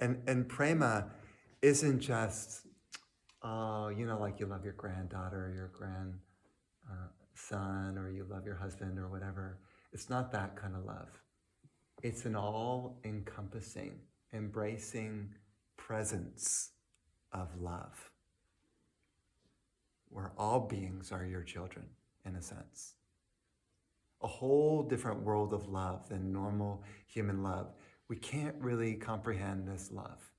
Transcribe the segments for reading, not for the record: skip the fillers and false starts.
And prema isn't just, like you love your granddaughter or your grandson, or you love your husband or whatever. It's not that kind of love. It's an all-encompassing, embracing presence of love, where all beings are your children, in a sense. A whole different world of love than normal human love. We can't really comprehend this love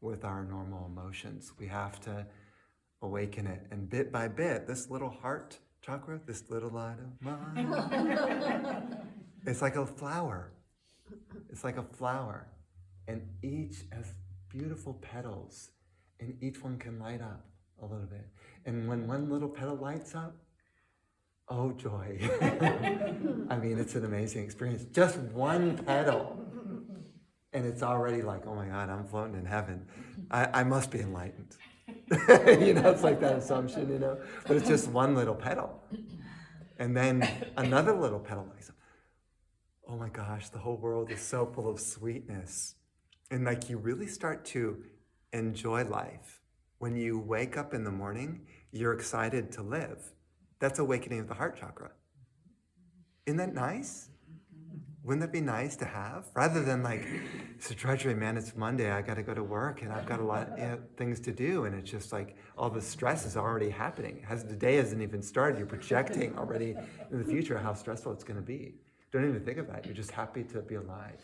with our normal emotions. We have to awaken it. And bit by bit, this little heart chakra, this little light of mine, it's like a flower. It's like a flower. And each has beautiful petals, and each one can light up a little bit. And when one little petal lights up, oh joy. I mean, it's an amazing experience. Just one petal. And it's already like, oh my God, I'm floating in heaven. I must be enlightened. It's like that assumption, But it's just one little petal. And then another little petal lights up. Oh my gosh, the whole world is so full of sweetness. And like you really start to enjoy life. When you wake up in the morning, you're excited to live. That's awakening of the heart chakra. Isn't that nice? Wouldn't that be nice to have? Rather than like, it's a drudgery, man, it's Monday, I gotta go to work and I've got a lot of things to do, and it's just like all the stress is already happening. The day hasn't even started, you're projecting already in the future how stressful it's gonna be. Don't even think of that, you're just happy to be alive.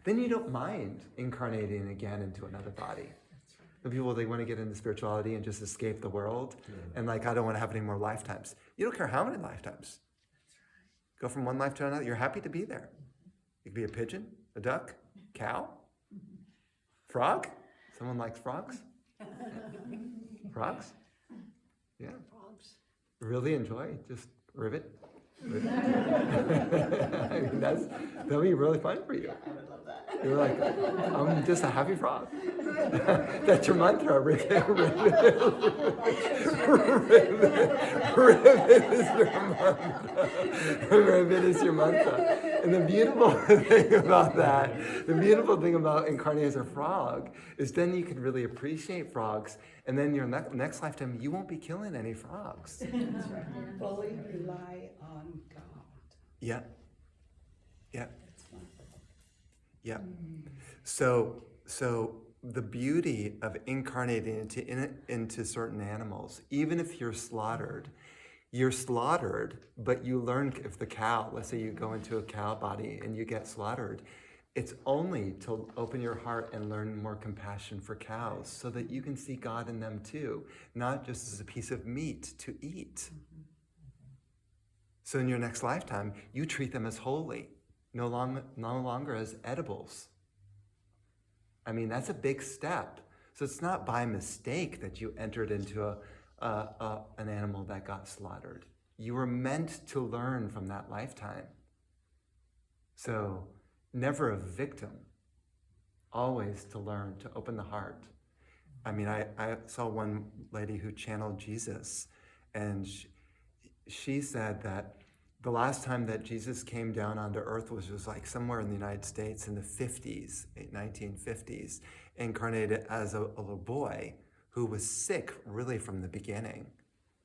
Then you don't mind incarnating again into another body. The people, they want to get into spirituality and just escape the world. And like, I don't want to have any more lifetimes. You don't care how many lifetimes. Go from one life to another. You're happy to be there. You could be a pigeon, a duck, cow, frog. Someone likes frogs? Frogs? Yeah. Frogs. Really enjoy. Just rivet. I mean, that'll be really fun for you. I would love that. You're like, I'm just a happy frog. That's your mantra. Rivet is your mantra. Rivet is your mantra. And the beautiful thing about that, the beautiful thing about incarnating as a frog, is then you can really appreciate frogs, and then your next lifetime, you won't be killing any frogs. That's right. Fully rely on God. Yeah. Yeah. That's wonderful. Yeah. So the beauty of incarnating into certain animals, even if you're slaughtered, but you learn, if the cow, let's say you go into a cow body and you get slaughtered, it's only to open your heart and learn more compassion for cows so that you can see God in them too, not just as a piece of meat to eat. So in your next lifetime, you treat them as holy, no longer as edibles. I mean, that's a big step. So it's not by mistake that you entered into an animal that got slaughtered. You were meant to learn from that lifetime. So never a victim, always to learn, to open the heart. I mean, I saw one lady who channeled Jesus, and she said that the last time that Jesus came down onto earth was like somewhere in the United States in the 50s, 1950s, incarnated as a little boy who was sick really from the beginning.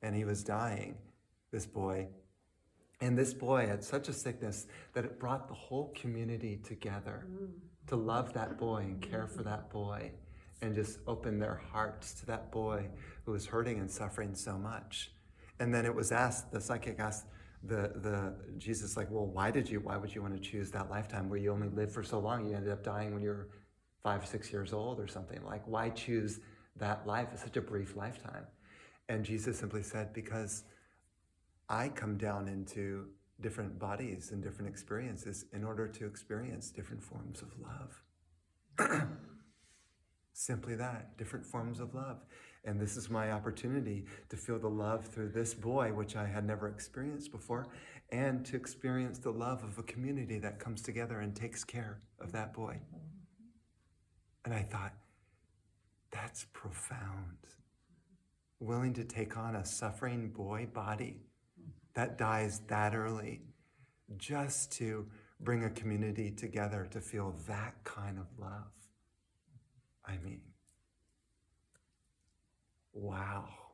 And he was dying, this boy. And this boy had such a sickness that it brought the whole community together to love that boy and care for that boy and just open their hearts to that boy who was hurting and suffering so much. And then it was asked, the psychic asked, the Jesus, like, well, why would you want to choose that lifetime where you only lived for so long? You ended up dying when you were 5, 6 years old or something. Like, why choose that life? It's such a brief lifetime. And Jesus simply said, because I come down into different bodies and different experiences in order to experience different forms of love. Simply that, different forms of love. And this is my opportunity to feel the love through this boy, which I had never experienced before, and to experience the love of a community that comes together and takes care of that boy. And I thought, that's profound. Willing to take on a suffering boy body that dies that early, just to bring a community together to feel that kind of love. I mean, wow.